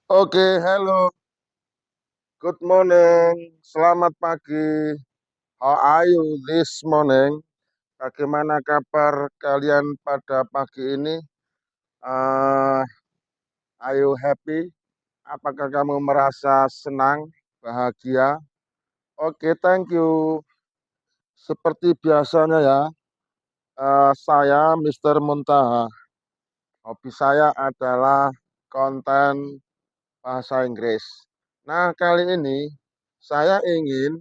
Hello, good morning, selamat pagi. How are you this morning? Bagaimana kabar kalian pada pagi ini? Uh, are you happy? Apakah kamu merasa senang, bahagia? Thank you. Seperti biasanya ya, saya Mr. Muntaha. Hobi saya adalah konten bahasa Inggris. Nah, kali ini saya ingin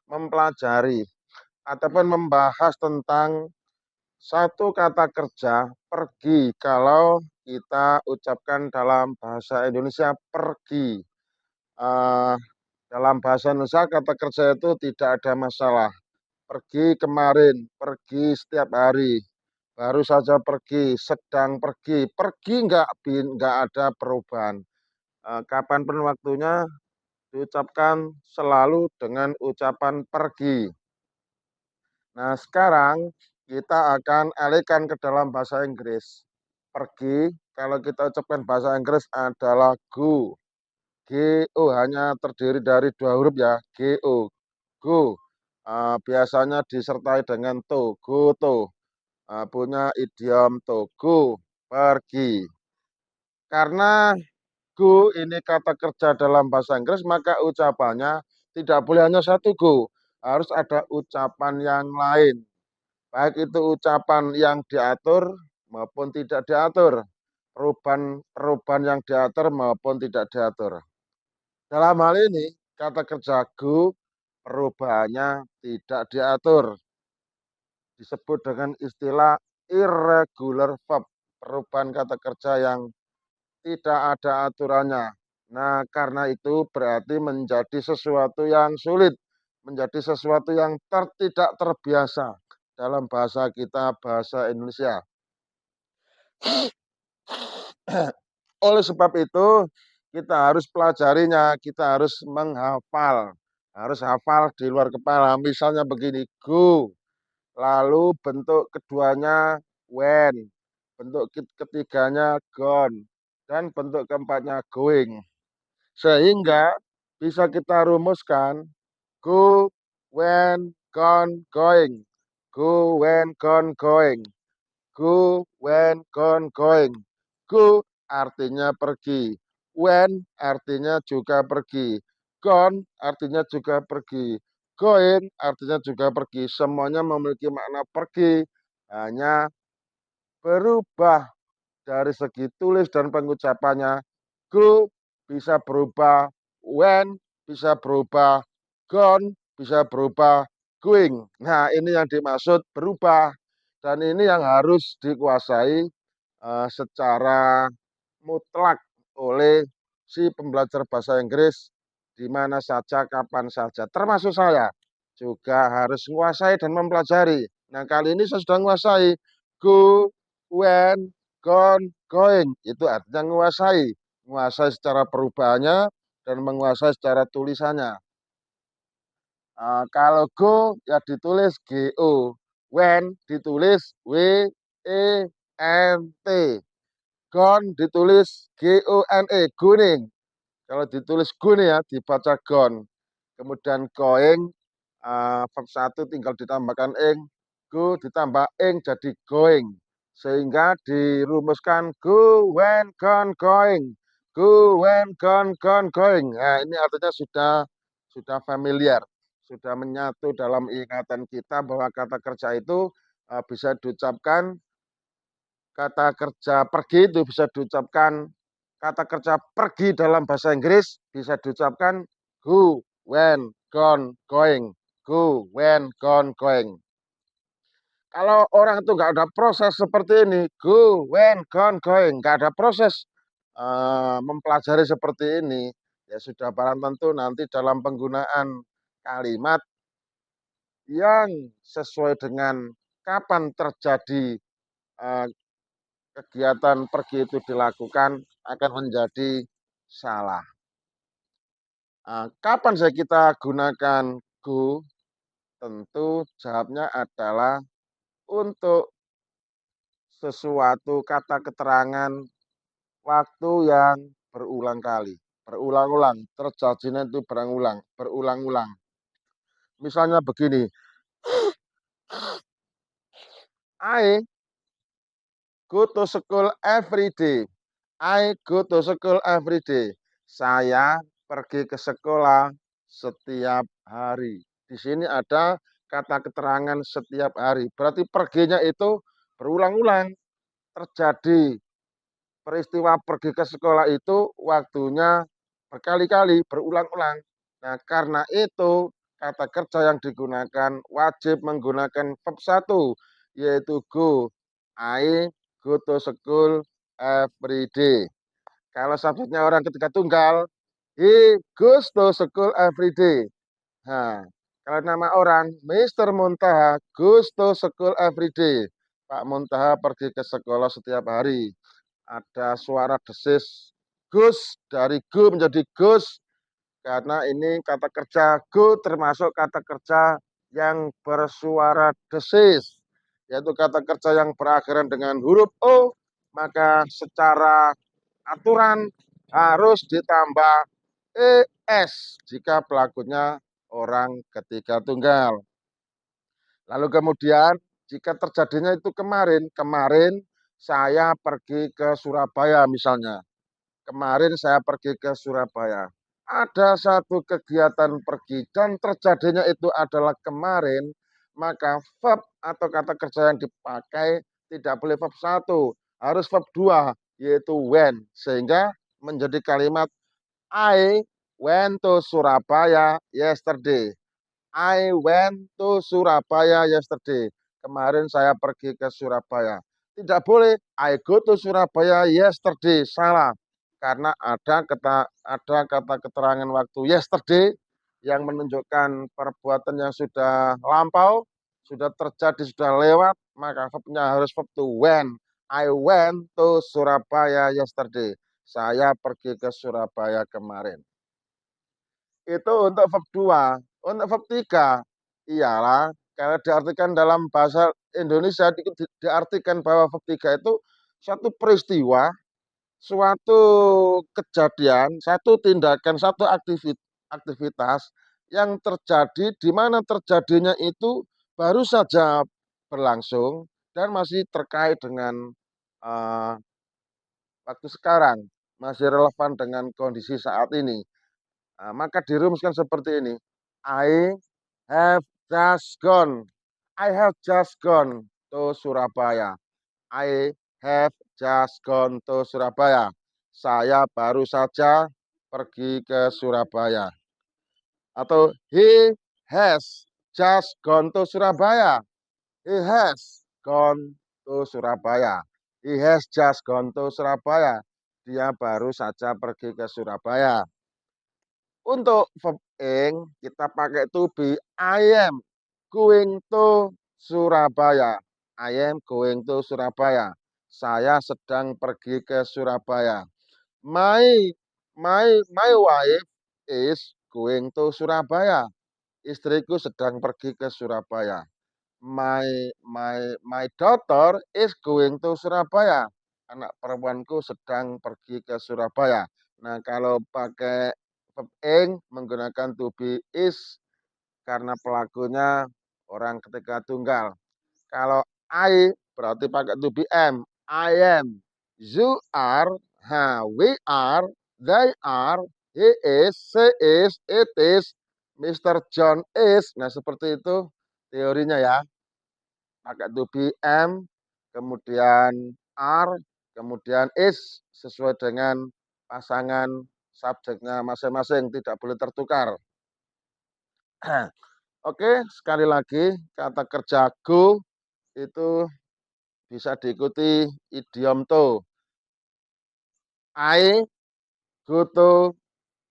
mempelajari ataupun membahas tentang satu kata kerja pergi kalau kita ucapkan dalam bahasa Indonesia pergi. Eh, dalam bahasa Indonesia kata kerja itu tidak ada masalah. Pergi kemarin, pergi setiap hari, baru saja pergi, sedang pergi, pergi nggak ada perubahan. Kapanpun waktunya diucapkan selalu dengan ucapan pergi. Nah, sekarang kita akan alihkan ke dalam bahasa Inggris. Pergi, kalau kita ucapkan bahasa Inggris adalah go. Go hanya terdiri dari dua huruf ya, go. Go. Biasanya disertai dengan to, go to. Punya idiom to, go, pergi. Karena go ini kata kerja dalam bahasa Inggris, maka ucapannya tidak boleh hanya satu go. Harus ada ucapan yang lain. Baik itu ucapan yang diatur maupun tidak diatur. Perubahan yang diatur maupun tidak diatur. Dalam hal ini, kata kerja go perubahannya tidak diatur. Disebut dengan istilah irregular verb. Perubahan kata kerja yang tidak ada aturannya. Nah, karena itu berarti menjadi sesuatu yang sulit, menjadi sesuatu yang tidak terbiasa dalam bahasa kita, bahasa Indonesia. Oleh sebab itu, kita harus pelajarinya, kita harus menghafal. Harus hafal di luar kepala. Misalnya begini, go. Lalu bentuk keduanya when. Bentuk ketiganya gone. Dan bentuk keempatnya going. Sehingga bisa kita rumuskan go, when, gone, going. Go, when, gone, going. Go, when, gone, going. Go artinya pergi. When artinya juga pergi. Gone artinya juga pergi. Going artinya juga pergi. Semuanya memiliki makna pergi. Hanya berubah dari segi tulis dan pengucapannya. Go bisa berubah. When bisa berubah. Gone bisa berubah. Going. Nah, ini yang dimaksud berubah. Dan ini yang harus dikuasai secara mutlak oleh si pembelajar bahasa Inggris di mana saja, kapan saja. Termasuk saya juga harus menguasai dan mempelajari. Nah, kali ini saya sudah menguasai go, when, gone, going. Itu artinya menguasai. Menguasai secara perubahannya dan menguasai secara tulisannya. Kalau go ya ditulis GO. When ditulis WENT. Gone ditulis GONE, gone. Kalau ditulis gone ya dibaca gone. Kemudian going, verb 1 tinggal ditambahkan ing, go ditambah ing jadi going. Sehingga dirumuskan go, when, gone, going. Go, when, gone, going. Nah, ini artinya sudah familiar, sudah menyatu dalam ingatan kita bahwa kata kerja itu bisa diucapkan. Kata kerja pergi itu bisa diucapkan, kata kerja pergi dalam bahasa Inggris bisa diucapkan go, when, gone, going. Go, when, gone, going. Kalau orang itu nggak ada proses seperti ini, go, when, gone, going, nggak ada proses mempelajari seperti ini, ya sudah barang tentu nanti dalam penggunaan kalimat yang sesuai dengan kapan terjadi eh, kegiatan pergi itu dilakukan akan menjadi salah. Kapan saya kita gunakan go? Tentu jawabnya adalah untuk sesuatu kata keterangan waktu yang berulang kali, berulang-ulang, terjadinya itu berulang-ulang. Misalnya begini, I go to school every day. I go to school every day. Saya pergi ke sekolah setiap hari. Di sini ada kata keterangan setiap hari. Berarti perginya itu berulang-ulang terjadi. Peristiwa pergi ke sekolah itu waktunya berkali-kali, berulang-ulang. Nah, karena itu kata kerja yang digunakan wajib menggunakan verb satu, yaitu go. I go to school every day. Kalau subjeknya orang ketika tunggal, he goes to school every day. Nah, kalau nama orang, Mr. Muntaha goes to school every day. Pak Muntaha pergi ke sekolah setiap hari. Ada suara desis Gus, dari go menjadi Gus, karena ini kata kerja go termasuk kata kerja yang bersuara desis, yaitu kata kerja yang berakhiran dengan huruf O, maka secara aturan harus ditambah ES jika pelakunya orang ketiga tunggal. Lalu kemudian jika terjadinya itu kemarin saya pergi ke Surabaya misalnya. Kemarin saya pergi ke Surabaya. Ada satu kegiatan pergi dan terjadinya itu adalah kemarin, maka verb atau kata kerja yang dipakai tidak boleh verb satu, harus verb dua, yaitu when. Sehingga menjadi kalimat I went to Surabaya yesterday. I went to Surabaya yesterday. Kemarin saya pergi ke Surabaya. Tidak boleh I go to Surabaya yesterday. Salah. Karena ada kata keterangan waktu yesterday yang menunjukkan perbuatan yang sudah lampau, sudah terjadi, sudah lewat, maka verbnya harus verb to when. I went to Surabaya yesterday. Saya pergi ke Surabaya kemarin. Itu untuk verb 2. Untuk verb 3, ialah kalau diartikan dalam bahasa Indonesia diartikan bahwa verb 3 itu suatu peristiwa, suatu kejadian, satu tindakan, satu aktivitas yang terjadi di mana terjadinya itu baru saja berlangsung dan masih terkait dengan uh, waktu sekarang, masih relevan dengan kondisi saat ini. Nah, maka dirumuskan seperti ini. I have just gone. I have just gone to Surabaya. I have just gone to Surabaya. Saya baru saja pergi ke Surabaya. Atau he has just gone to Surabaya. He has gone to Surabaya. He has just gone to Surabaya. Dia baru saja pergi ke Surabaya. Untuk verb ing kita pakai to be. I am going to Surabaya. I am going to Surabaya. Saya sedang pergi ke Surabaya. My my wife is going to Surabaya. Istriku sedang pergi ke Surabaya. My daughter is going to Surabaya. Anak perempuanku sedang pergi ke Surabaya. Nah, kalau pakai verb ing menggunakan to be is karena pelakunya orang ketiga tunggal. Kalau I berarti pakai to be am. I am. You are. We are. They are. He is. She is. It is. Mr. John is. Nah, seperti itu teorinya ya. Pakai to be am, kemudian are, kemudian is sesuai dengan pasangan subjeknya masing-masing, tidak boleh tertukar. Oke, sekali lagi kata kerja go itu bisa diikuti idiom to. I go to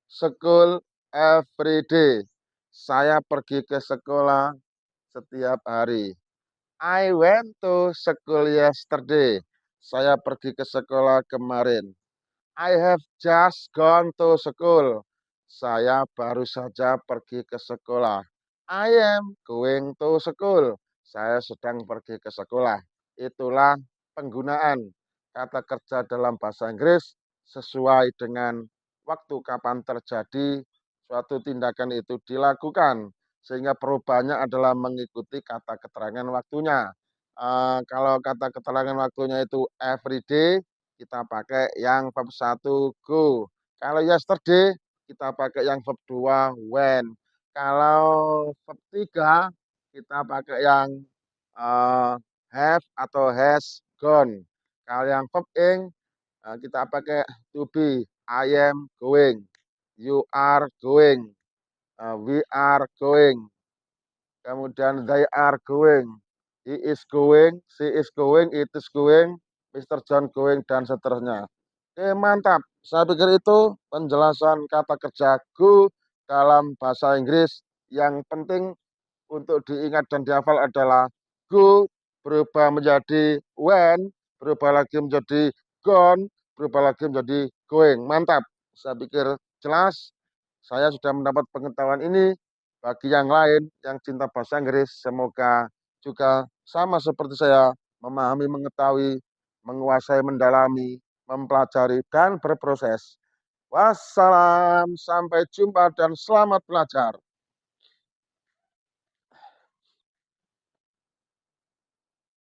school every day. Saya pergi ke sekolah setiap hari. I went to school yesterday. Saya pergi ke sekolah kemarin. I have just gone to school. Saya baru saja pergi ke sekolah. I am going to school. Saya sedang pergi ke sekolah. Itulah penggunaan kata kerja dalam bahasa Inggris sesuai dengan waktu kapan terjadi suatu tindakan itu dilakukan, sehingga perubahannya adalah mengikuti kata keterangan waktunya. Kalau kata keterangan waktunya itu everyday, kita pakai yang verb satu go. Kalau yesterday, kita pakai yang verb 2 when. Kalau verb 3, kita pakai yang have atau has gone. Kalau yang verb ing, kita pakai to be. I am going, you are going, we are going, kemudian they are going, he is going, she is going, it is going, Mr. John going, dan seterusnya. Oke, mantap. Saya pikir itu penjelasan kata kerja go dalam bahasa Inggris. Yang penting untuk diingat dan dihafal adalah go berubah menjadi when, berubah lagi menjadi gone, berubah lagi menjadi going. Mantap. Saya pikir jelas. Saya sudah mendapat pengetahuan ini. Bagi yang lain yang cinta bahasa Inggris, semoga juga sama seperti saya memahami, mengetahui, menguasai, mendalami, mempelajari, dan berproses. Wassalam, sampai jumpa dan selamat belajar.